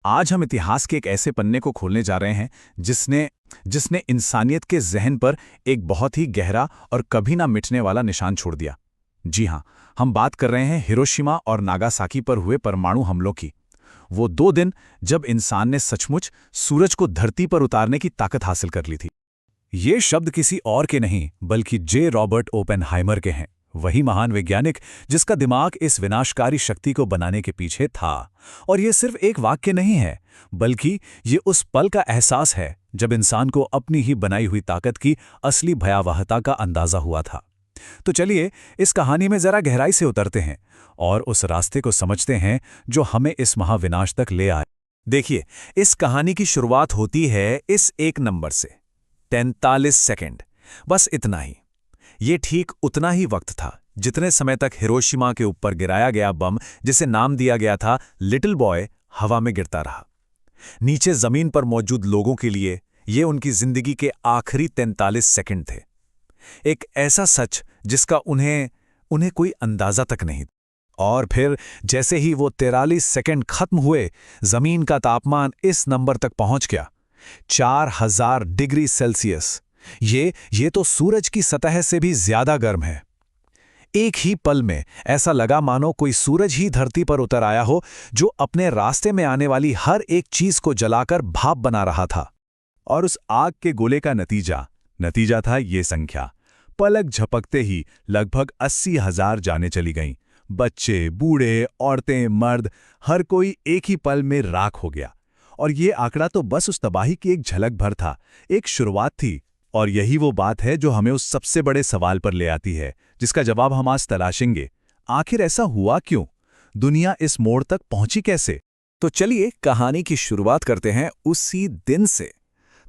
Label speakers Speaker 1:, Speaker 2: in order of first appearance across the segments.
Speaker 1: आज हम इतिहास के एक ऐसे पन्ने को खोलने जा रहे हैं जिसने जिसने इंसानियत के ज़हन पर एक बहुत ही गहरा और कभी ना मिटने वाला निशान छोड़ दिया। जी हाँ, हम बात कर रहे हैं हिरोशिमा और नागासाकी पर हुए परमाणु हमलों की। वो 2 दिन जब इंसान ने सचमुच सूरज को धरती पर उतारने की ताकत हासिल कर ली थी। ये शब्द किसी और के नहीं बल्कि जे रॉबर्ट ओपेनहाइमर के हैं, वही महान वैज्ञानिक जिसका दिमाग इस विनाशकारी शक्ति को बनाने के पीछे था। और ये सिर्फ एक वाक्य नहीं है, बल्कि ये उस पल का एहसास है जब इंसान को अपनी ही बनाई हुई ताकत की असली भयावहता का अंदाजा हुआ था। तो चलिए इस कहानी में जरा गहराई से उतरते हैं और उस रास्ते को समझते हैं जो हमें इस महाविनाश तक ले आए। देखिए, इस कहानी की शुरुआत होती है इस एक नंबर से, 43 सेकंड। बस इतना ही। ये ठीक उतना ही वक्त था जितने समय तक हिरोशिमा के ऊपर गिराया गया बम, जिसे नाम दिया गया था लिटिल बॉय, हवा में गिरता रहा। नीचे जमीन पर मौजूद लोगों के लिए ये उनकी जिंदगी के आखिरी 43 सेकंड थे। एक ऐसा सच जिसका उन्हें कोई अंदाजा तक नहीं। और फिर जैसे ही वो 43 सेकंड खत्म हुए, जमीन का तापमान इस नंबर तक पहुंच गया, 4000 डिग्री सेल्सियस। ये तो सूरज की सतह से भी ज्यादा गर्म है। एक ही पल में ऐसा लगा मानो कोई सूरज ही धरती पर उतर आया हो, जो अपने रास्ते में आने वाली हर एक चीज को जलाकर भाप बना रहा था। और उस आग के गोले का नतीजा था ये संख्या। पलक झपकते ही लगभग 80,000 जानें चली गईं। बच्चे, बूढ़े, औरतें, मर्द, हर कोई एक ही पल में राख हो गया। और ये आंकड़ा तो बस उस तबाही की एक झलक भर था, एक शुरुआत थी। और यही वो बात है जो हमें उस सबसे बड़े सवाल पर ले आती है, जिसका जवाब हम आज तलाशेंगे। आखिर ऐसा हुआ क्यों? दुनिया इस मोड़ तक पहुंची कैसे? तो चलिए कहानी की शुरुआत करते हैं उसी दिन से।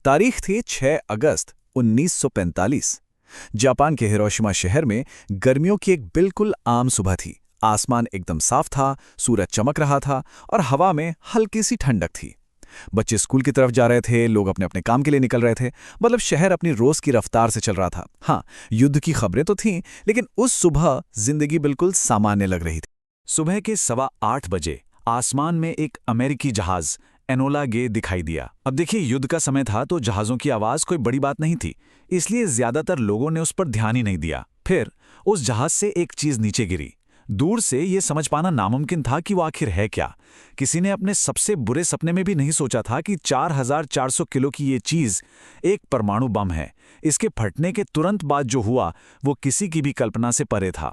Speaker 1: तारीख थी 6 अगस्त 1945। जापान के हिरोशिमा शहर में गर्मियों की एक बिल्कुल आम सुबह थी। आसमान एकदम साफ था, सूरज चमक रहा था और हवा में हल्की सी ठंडक थी। बच्चे स्कूल की तरफ जा रहे थे, लोग अपने अपने काम के लिए निकल रहे थे। मतलब शहर अपनी रोज की रफ्तार से चल रहा था। हाँ, युद्ध की खबरें तो थीं, लेकिन उस सुबह जिंदगी बिल्कुल सामान्य लग रही थी। सुबह के 8:15 बजे आसमान में एक अमेरिकी जहाज एनोला गे दिखाई दिया। अब देखिए, युद्ध का समय था तो जहाजों की आवाज कोई बड़ी बात नहीं थी, इसलिए ज्यादातर लोगों ने उस पर ध्यान ही नहीं दिया। फिर उस जहाज से एक चीज नीचे गिरी। दूर से ये समझ पाना नामुमकिन था कि वो आखिर है क्या। किसी ने अपने सबसे बुरे सपने में भी नहीं सोचा था कि 4400 किलो की ये चीज एक परमाणु बम है। इसके फटने के तुरंत बाद जो हुआ वो किसी की भी कल्पना से परे था।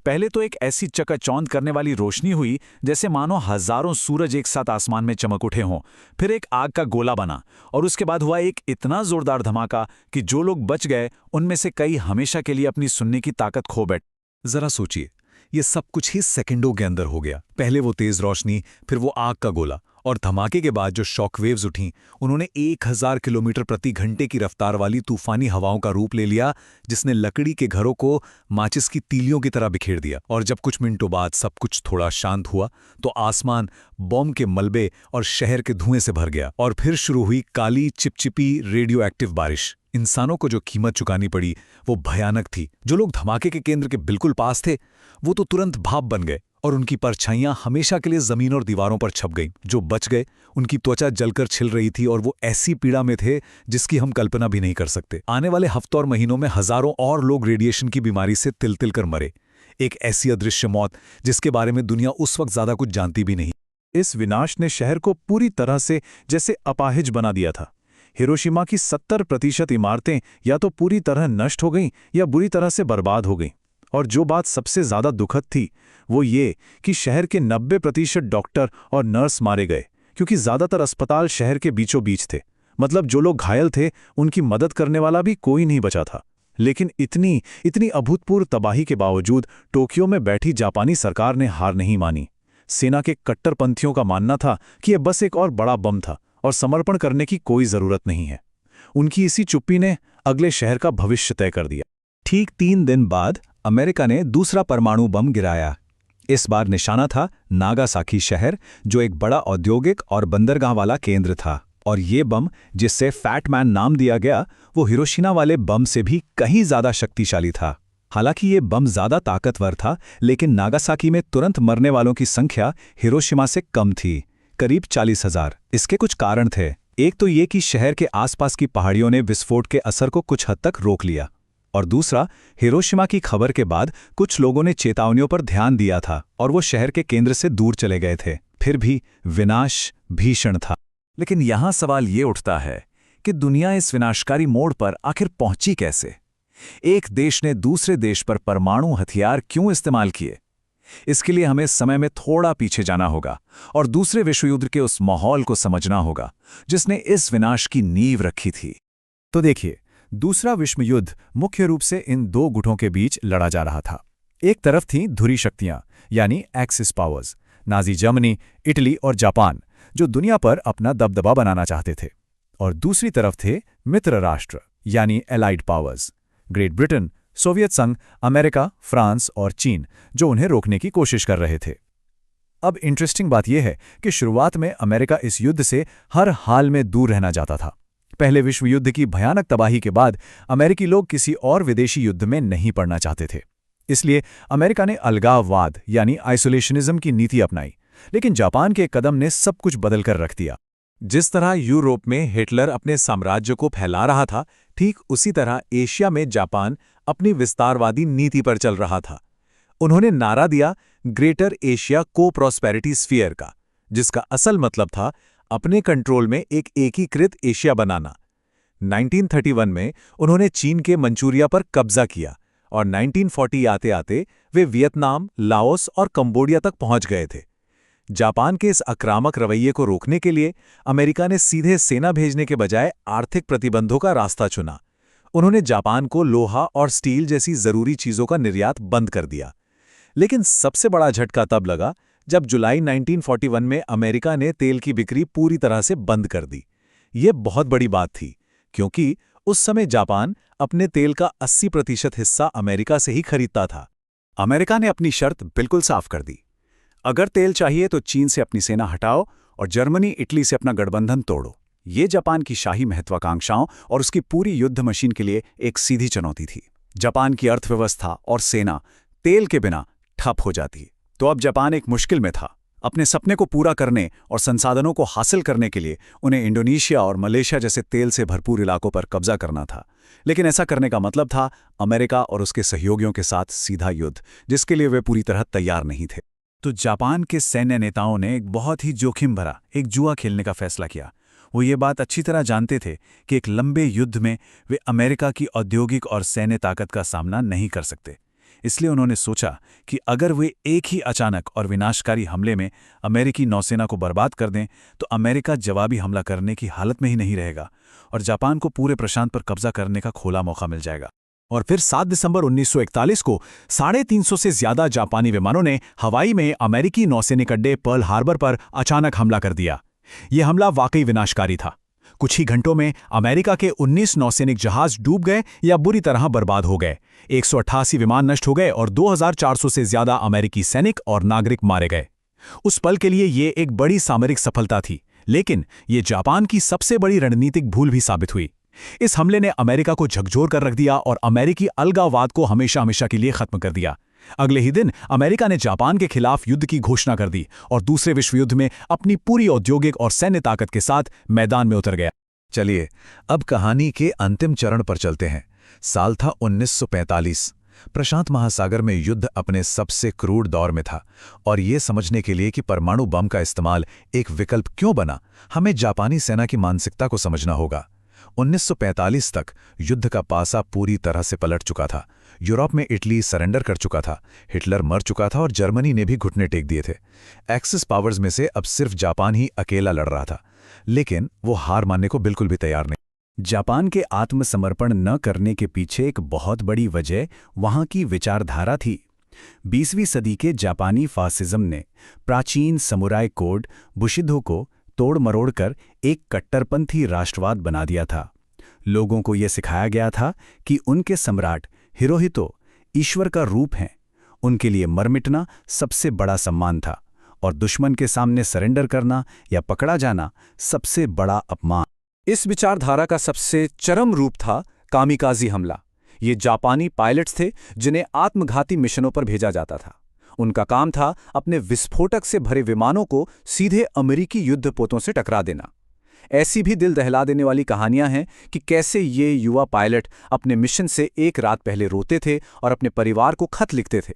Speaker 1: पहले तो एक ऐसी चकाचौंध करने वाली रोशनी हुई जैसे मानो हजारों सूरज एक साथ आसमान में चमक उठे हों। फिर एक आग का गोला बना और उसके बाद हुआ एक इतना जोरदार धमाका कि जो लोग बच गए उनमें से कई हमेशा के लिए अपनी सुनने की ताकत खो बैठे। जरा सोचिए, ये सब कुछ ही सेकंडों के अंदर हो गया। पहले वो तेज रोशनी, फिर वो आग का गोला, और धमाके के बाद जो शॉकवेव्स उठीं, उन्होंने 1000 किलोमीटर प्रति घंटे की रफ्तार वाली तूफानी हवाओं का रूप ले लिया, जिसने लकड़ी के घरों को माचिस की तीलियों की तरह बिखेर दिया। और जब कुछ मिनटों बाद सब कुछ थोड़ा शांत हुआ तो आसमान बॉम्ब के मलबे और शहर के धुएं से भर गया। और फिर शुरू हुई काली चिपचिपी रेडियो एक्टिव बारिश। इंसानों को जो कीमत चुकानी पड़ी वो भयानक थी। जो लोग धमाके के केंद्र के बिल्कुल पास थे वो तो तुरंत भाप बन गए और उनकी परछाइयां हमेशा के लिए जमीन और दीवारों पर छप गईं। जो बच गए उनकी त्वचा जलकर छिल रही थी और वो ऐसी पीड़ा में थे जिसकी हम कल्पना भी नहीं कर सकते। आने वाले हफ्तों और महीनों में हजारों और लोग रेडिएशन की बीमारी से तिल-तिल कर मरे। एक ऐसी अदृश्य मौत जिसके बारे में दुनिया उस वक्त ज्यादा कुछ जानती भी नहीं। इस विनाश ने शहर को पूरी तरह से जैसे अपाहिज बना दिया था। हिरोशिमा की 70% इमारतें या तो पूरी तरह नष्ट हो गईं या बुरी तरह से बर्बाद हो गईं। और जो बात सबसे ज्यादा दुखद थी वो ये कि शहर के 90% डॉक्टर और नर्स मारे गए, क्योंकि ज्यादातर अस्पताल शहर के बीचों बीच थे। मतलब जो लोग घायल थे उनकी मदद करने वाला भी कोई नहीं बचा था। लेकिन इतनी अभूतपूर्व तबाही के बावजूद टोक्यो में बैठी जापानी सरकार ने हार नहीं मानी। सेना के कट्टरपंथियों का मानना था कि यह बस एक और बड़ा बम था और समर्पण करने की कोई जरूरत नहीं है। उनकी इसी चुप्पी ने अगले शहर का भविष्य तय कर दिया। ठीक 3 दिन बाद अमेरिका ने दूसरा परमाणु बम गिराया। इस बार निशाना था नागासाकी शहर, जो एक बड़ा औद्योगिक और बंदरगाह वाला केंद्र था। और ये बम, जिससे फैट मैन नाम दिया गया, वो हिरोशिमा वाले बम से भी कहीं ज्यादा शक्तिशाली था। हालांकि ये बम ज्यादा ताकतवर था, लेकिन नागासाकी में तुरंत मरने वालों की संख्या हिरोशिमा से कम थी, करीब 40,000। इसके कुछ कारण थे। एक तो ये कि शहर के आसपास की पहाड़ियों ने विस्फोट के असर को कुछ हद तक रोक लिया, और दूसरा, हिरोशिमा की खबर के बाद कुछ लोगों ने चेतावनियों पर ध्यान दिया था और वो शहर के केंद्र से दूर चले गए थे। फिर भी विनाश भीषण था। लेकिन यहां सवाल ये उठता है कि दुनिया इस विनाशकारी मोड़ पर आखिर पहुंची कैसे? एक देश ने दूसरे देश पर परमाणु हथियार क्यों इस्तेमाल किए? इसके लिए हमें समय में थोड़ा पीछे जाना होगा और दूसरे विश्व युद्ध के उस माहौल को समझना होगा जिसने इस विनाश की नींव रखी थी। तो देखिए, दूसरा विश्व युद्ध मुख्य रूप से इन दो गुटों के बीच लड़ा जा रहा था। एक तरफ थीं धुरी शक्तियां, यानी axis powers, Nazi Germany, Italy और जापान, जो दुनिया पर अपना दबदबा बनाना चाहते थे। और दूसरी तरफ थे मित्र राष्ट्र, यानी allied powers, great Britain, Soviet संघ, अमेरिका, फ्रांस और चीन, जो उन्हें रोकने की कोशिश कर रहे थे। अब इंटरेस्टिंग बात यह है कि शुरुआत में अमेरिका इस युद्ध से हर हाल में दूर रहना चाहता था। पहले विश्व युद्ध की भयानक तबाही के बाद अमेरिकी लोग किसी और विदेशी युद्ध में नहीं पड़ना चाहते थे। इसलिए अमेरिका ने अलगाववाद यानी आइसोलेशनिज्म की नीति अपनाई। लेकिन जापान के कदम ने सब कुछ बदल कर रख दिया। जिस तरह यूरोप में हिटलर अपने साम्राज्य को फैला रहा था, ठीक उसी तरह एशिया में जापान अपनी विस्तारवादी नीति पर चल रहा था। उन्होंने नारा दिया ग्रेटर एशिया को प्रॉस्पेरिटी स्फीयर का, जिसका असल मतलब था अपने कंट्रोल में एक एकीकृत एशिया बनाना। 1931 में उन्होंने चीन के मंचूरिया पर कब्जा किया और 1940 आते आते वे वियतनाम, लाओस और कंबोडिया तक पहुंच गए थे। जापान के इस आक्रामक रवैये को रोकने के लिए अमेरिका ने सीधे सेना भेजने के बजाय आर्थिक प्रतिबंधों का रास्ता चुना। उन्होंने जापान को लोहा और स्टील जैसी जरूरी चीजों का निर्यात बंद कर दिया। लेकिन सबसे बड़ा झटका तब लगा जब जुलाई 1941 में अमेरिका ने तेल की बिक्री पूरी तरह से बंद कर दी। ये बहुत बड़ी बात थी, क्योंकि उस समय जापान अपने तेल का 80% हिस्सा अमेरिका से ही खरीदता था। अमेरिका ने अपनी शर्त बिल्कुल साफ कर दी, अगर तेल चाहिए तो चीन से अपनी सेना हटाओ और जर्मनी, इटली से अपना गठबंधन तोड़ो। ये जापान की शाही महत्वाकांक्षाओं और उसकी पूरी युद्ध मशीन के लिए एक सीधी चुनौती थी। जापान की अर्थव्यवस्था और सेना तेल के बिना ठप हो जाती। तो अब जापान एक मुश्किल में था। अपने सपने को पूरा करने और संसाधनों को हासिल करने के लिए उन्हें इंडोनेशिया और मलेशिया जैसे तेल से भरपूर इलाकों पर कब्जा करना था। लेकिन ऐसा करने का मतलब था अमेरिका और उसके सहयोगियों के साथ सीधा युद्ध, जिसके लिए वे पूरी तरह तैयार नहीं थे। तो जापान के सैन्य नेताओं ने एक बहुत ही जोखिम भरा एक जुआ खेलने का फैसला किया। वो ये बात अच्छी तरह जानते थे कि एक लंबे युद्ध में वे अमेरिका की औद्योगिक और सैन्य ताकत का सामना नहीं कर सकते। इसलिए उन्होंने सोचा कि अगर वे एक ही अचानक और विनाशकारी हमले में अमेरिकी नौसेना को बर्बाद कर दें तो अमेरिका जवाबी हमला करने की हालत में ही नहीं रहेगा और जापान को पूरे प्रशांत पर कब्जा करने का खुला मौका मिल जाएगा। और फिर 7 दिसंबर 1941 को 350 से ज्यादा जापानी विमानों ने हवाई में अमेरिकी नौसैनिक अड्डे पर्ल हार्बर पर अचानक हमला कर दिया। यह हमला वाकई विनाशकारी था। कुछ ही घंटों में अमेरिका के 19 नौसैनिक जहाज डूब गए या बुरी तरह बर्बाद हो गए। 188 विमान नष्ट हो गए और 2400 से ज्यादा अमेरिकी सैनिक और नागरिक मारे गए। उस पल के लिए ये एक बड़ी सामरिक सफलता थी, लेकिन ये जापान की सबसे बड़ी रणनीतिक भूल भी साबित हुई। इस हमले ने अमेरिका को झकझोर कर रख दिया और अमेरिकी अलगाववाद को हमेशा हमेशा के लिए खत्म कर दिया। अगले ही दिन अमेरिका ने जापान के खिलाफ युद्ध की घोषणा कर दी और दूसरे विश्व युद्ध में अपनी पूरी औद्योगिक और सैन्य ताकत के साथ मैदान में उतर गया। चलिए अब कहानी के अंतिम चरण पर चलते हैं। साल था 1945। प्रशांत महासागर में युद्ध अपने सबसे क्रूर दौर में था और ये समझने के लिए कि परमाणु बम का इस्तेमाल एक विकल्प क्यों बना, हमें जापानी सेना की मानसिकता को समझना होगा। 1945 तक युद्ध का पासा पूरी तरह से पलट चुका था। यूरोप में इटली सरेंडर कर चुका था, हिटलर मर चुका था और जर्मनी ने भी घुटने टेक दिए थे। एक्सिस पावर्स में से अब सिर्फ जापान ही अकेला लड़ रहा था, लेकिन वो हार मानने को बिल्कुल भी तैयार नहीं। जापान के आत्मसमर्पण न करने के पीछे एक बहुत बड़ी वजह वहां की विचारधारा थी। 20वीं सदी के जापानी फासिज्म ने प्राचीन समुराई कोड बुशिदो को तोड़ मरोड़कर एक कट्टरपंथी राष्ट्रवाद बना दिया था। लोगों को यह सिखाया गया था कि उनके सम्राट हिरोहितो ईश्वर का रूप हैं, उनके लिए मर मिटना सबसे बड़ा सम्मान था और दुश्मन के सामने सरेंडर करना या पकड़ा जाना सबसे बड़ा अपमान। इस विचारधारा का सबसे चरम रूप था कामिकाजी हमला। ये जापानी पायलट्स थे जिन्हें आत्मघाती मिशनों पर भेजा जाता था।
Speaker 2: उनका काम था अपने विस्फोटक से भरे विमानों को सीधे अमेरिकी युद्धपोतों से टकरा देना। ऐसी भी दिल दहला देने वाली कहानियां हैं कि कैसे ये युवा पायलट अपने मिशन से एक रात पहले रोते थे और अपने परिवार को खत लिखते थे,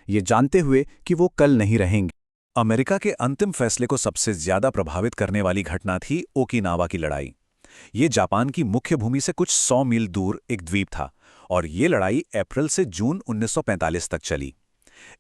Speaker 2: ये जानते हुए कि वो कल नहीं रहेंगे।
Speaker 1: अमेरिका के अंतिम फैसले को सबसे ज्यादा प्रभावित करने वाली घटना थी ओकिनावा की लड़ाई। ये जापान की मुख्य भूमि से कुछ 100 मील दूर एक द्वीप था और ये लड़ाई अप्रैल से जून 1945 तक चली।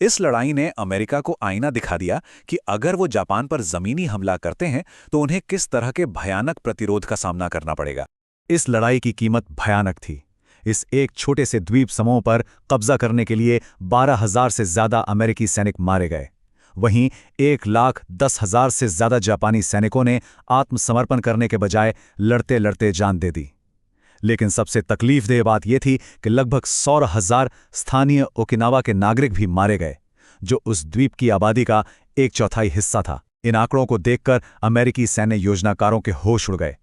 Speaker 1: इस लड़ाई ने अमेरिका को आईना दिखा दिया कि अगर वो जापान पर जमीनी हमला करते हैं तो उन्हें किस तरह के भयानक प्रतिरोध का सामना करना पड़ेगा।
Speaker 3: इस लड़ाई की कीमत भयानक थी। इस एक छोटे से द्वीप समूह पर कब्जा करने के लिए 12,000 से ज्यादा अमेरिकी सैनिक मारे गए। वहीं 1,10,000 से ज्यादा जापानी सैनिकों ने आत्मसमर्पण करने के बजाय लड़ते लड़ते जान दे दी। लेकिन सबसे तकलीफदेह बात यह थी कि लगभग 16,000 स्थानीय ओकिनावा के नागरिक भी मारे गए, जो उस द्वीप की आबादी का 1/4 हिस्सा था। इन आंकड़ों को देखकर अमेरिकी सैन्य योजनाकारों के होश उड़ गए।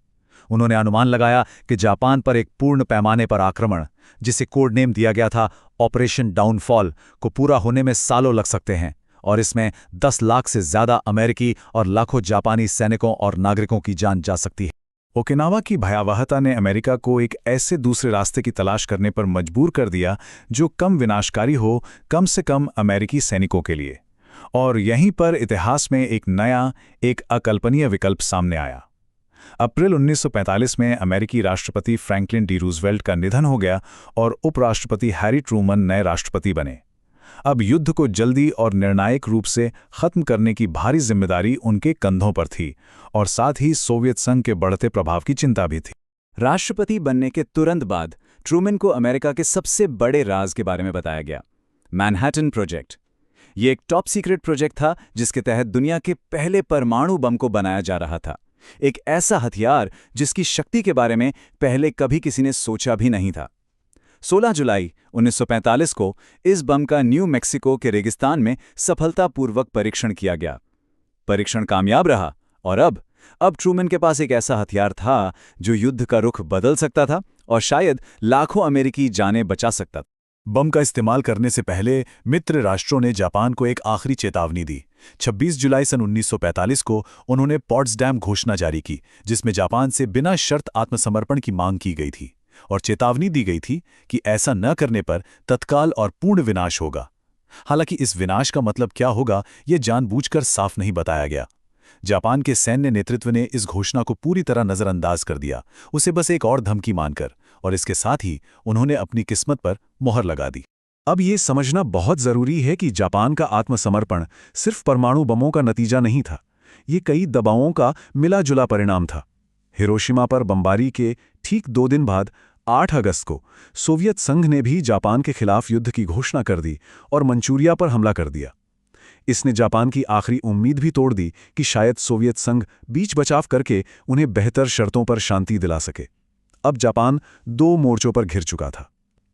Speaker 3: उन्होंने अनुमान लगाया कि जापान पर एक पूर्ण पैमाने पर आक्रमण, जिसे कोड नेम दिया गया था ऑपरेशन डाउनफॉल, को पूरा होने में सालों लग सकते हैं और इसमें 10 लाख से ज्यादा अमेरिकी और लाखों जापानी सैनिकों और नागरिकों की जान जा सकती है।
Speaker 1: ओकिनावा की भयावहता ने अमेरिका को एक ऐसे दूसरे रास्ते की तलाश करने पर मजबूर कर दिया जो कम विनाशकारी हो, कम से कम अमेरिकी सैनिकों के लिए। और यहीं पर इतिहास में एक नया, एक अकल्पनीय विकल्प सामने आया। अप्रैल 1945 में अमेरिकी राष्ट्रपति फ्रैंकलिन डी रूजवेल्ट का निधन हो गया और उपराष्ट्रपति हैरी ट्रूमन नए राष्ट्रपति बने। अब युद्ध को जल्दी और निर्णायक रूप से खत्म करने की भारी जिम्मेदारी उनके कंधों पर थी और साथ ही सोवियत संघ के बढ़ते प्रभाव की चिंता भी थी।
Speaker 2: राष्ट्रपति बनने के तुरंत बाद ट्रूमन को अमेरिका के सबसे बड़े राज के बारे में बताया गया, मैनहट्टन प्रोजेक्ट। ये एक टॉप सीक्रेट प्रोजेक्ट था जिसके तहत दुनिया के पहले परमाणु बम को बनाया जा रहा था। एक ऐसा हथियार जिसकी शक्ति के बारे में पहले कभी किसी ने सोचा भी नहीं था। 16 जुलाई 1945 को इस बम का न्यू मैक्सिको के रेगिस्तान में सफलतापूर्वक परीक्षण किया गया। परीक्षण कामयाब रहा और अब ट्रूमन के पास एक ऐसा हथियार था जो युद्ध का रुख बदल सकता था और शायद लाखों अमेरिकी जानें बचा सकता था।
Speaker 1: बम का इस्तेमाल करने से पहले मित्र राष्ट्रों ने जापान को एक आखिरी चेतावनी दी। 26 जुलाई सन 1945 को उन्होंने पॉट्सडैम घोषणा जारी की, जिसमें जापान से बिना शर्त आत्मसमर्पण की मांग की गई थी और चेतावनी दी गई थी कि ऐसा न करने पर तत्काल और पूर्ण विनाश होगा। हालांकि इस विनाश का मतलब क्या होगा, यह जानबूझकर साफ नहीं बताया गया। जापान के सैन्य नेतृत्व ने इस घोषणा को पूरी तरह नजरअंदाज कर दिया, उसे बस एक और धमकी मानकर, और इसके साथ ही उन्होंने अपनी किस्मत पर मोहर लगा दी। अब ये समझना बहुत जरूरी है कि जापान का आत्मसमर्पण सिर्फ परमाणु बमों का नतीजा नहीं था, ये कई दबावों का मिला जुला परिणाम था। हिरोशिमा पर बमबारी के ठीक 2 दिन बाद 8 अगस्त को सोवियत संघ ने भी जापान के खिलाफ युद्ध की घोषणा कर दी और मंचूरिया पर हमला कर दिया। इसने जापान की आखिरी उम्मीद भी तोड़ दी कि शायद सोवियत संघ बीच बचाव करके उन्हें बेहतर शर्तों पर शांति दिला सके। अब जापान 2 मोर्चों पर घिर चुका था।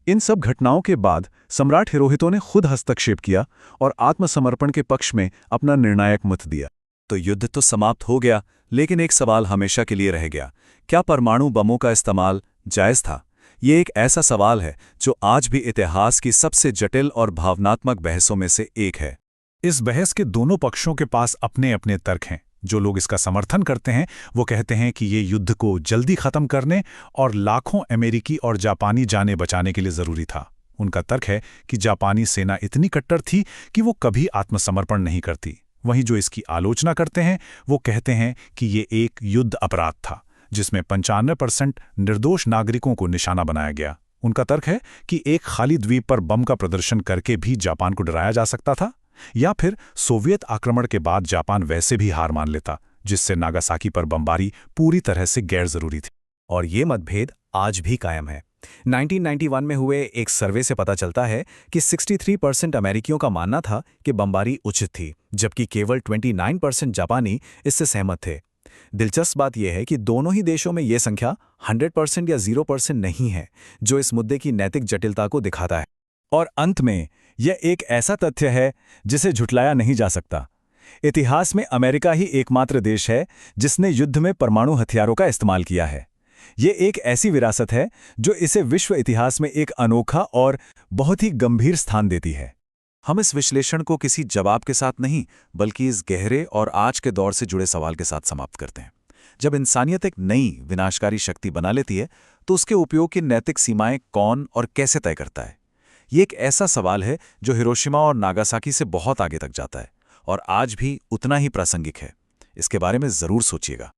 Speaker 1: इन सब घटनाओं के बाद सम्राट हिरोहितो ने खुद हस्तक्षेप किया और आत्मसमर्पण के पक्ष में अपना निर्णायक मत दिया।
Speaker 3: तो युद्ध तो समाप्त हो गया, लेकिन एक सवाल हमेशा के लिए रह गया, क्या परमाणु बमों का इस्तेमाल जायज था? ये एक ऐसा सवाल है जो आज भी इतिहास की सबसे जटिल और भावनात्मक बहसों में से एक है।
Speaker 1: इस बहस के दोनों पक्षों के पास अपने अपने तर्क हैं। जो लोग इसका समर्थन करते हैं वो कहते हैं कि ये युद्ध को जल्दी खत्म करने और लाखों अमेरिकी और जापानी जानें बचाने के लिए जरूरी था। उनका तर्क है कि जापानी सेना इतनी कट्टर थी कि वो कभी आत्मसमर्पण नहीं करती। वहीं जो इसकी आलोचना करते हैं वो कहते हैं कि ये एक युद्ध अपराध था जिसमें 95% निर्दोष नागरिकों को निशाना बनाया गया। उनका तर्क है कि एक खाली द्वीप पर बम का प्रदर्शन करके भी जापान को डराया जा सकता था, या फिर सोवियत आक्रमण के बाद जापान वैसे भी हार मान लेता, जिससे नागासाकी पर बमबारी पूरी तरह से गैर जरूरी थी।
Speaker 3: और ये मतभेद आज भी कायम है। 1991 में हुए एक सर्वे से पता चलता है कि 63% अमेरिकियों का मानना था कि बमबारी उचित थी, जबकि केवल 29% जापानी इससे सहमत थे। दिलचस्प बात यह है कि दोनों ही देशों में यह संख्या 100% या 0% नहीं है, जो इस मुद्दे की नैतिक जटिलता को दिखाता है।
Speaker 1: और अंत में यह एक ऐसा तथ्य है जिसे झुठलाया नहीं जा सकता। इतिहास में अमेरिका ही एकमात्र देश है जिसने युद्ध में परमाणु हथियारों का इस्तेमाल किया है। ये एक ऐसी विरासत है जो इसे विश्व इतिहास में एक अनोखा और बहुत ही गंभीर स्थान देती है। हम इस विश्लेषण को किसी जवाब के साथ नहीं, बल्कि इस गहरे और आज के दौर से जुड़े सवाल के साथ समाप्त करते हैं। जब इंसानियत एक नई विनाशकारी शक्ति बना लेती है, तो उसके उपयोग की नैतिक सीमाएं कौन और कैसे तय करता है? ये एक ऐसा सवाल है जो हिरोशिमा और नागासाकी से बहुत आगे तक जाता है और आज भी उतना ही प्रासंगिक है। इसके बारे में जरूर सोचिएगा।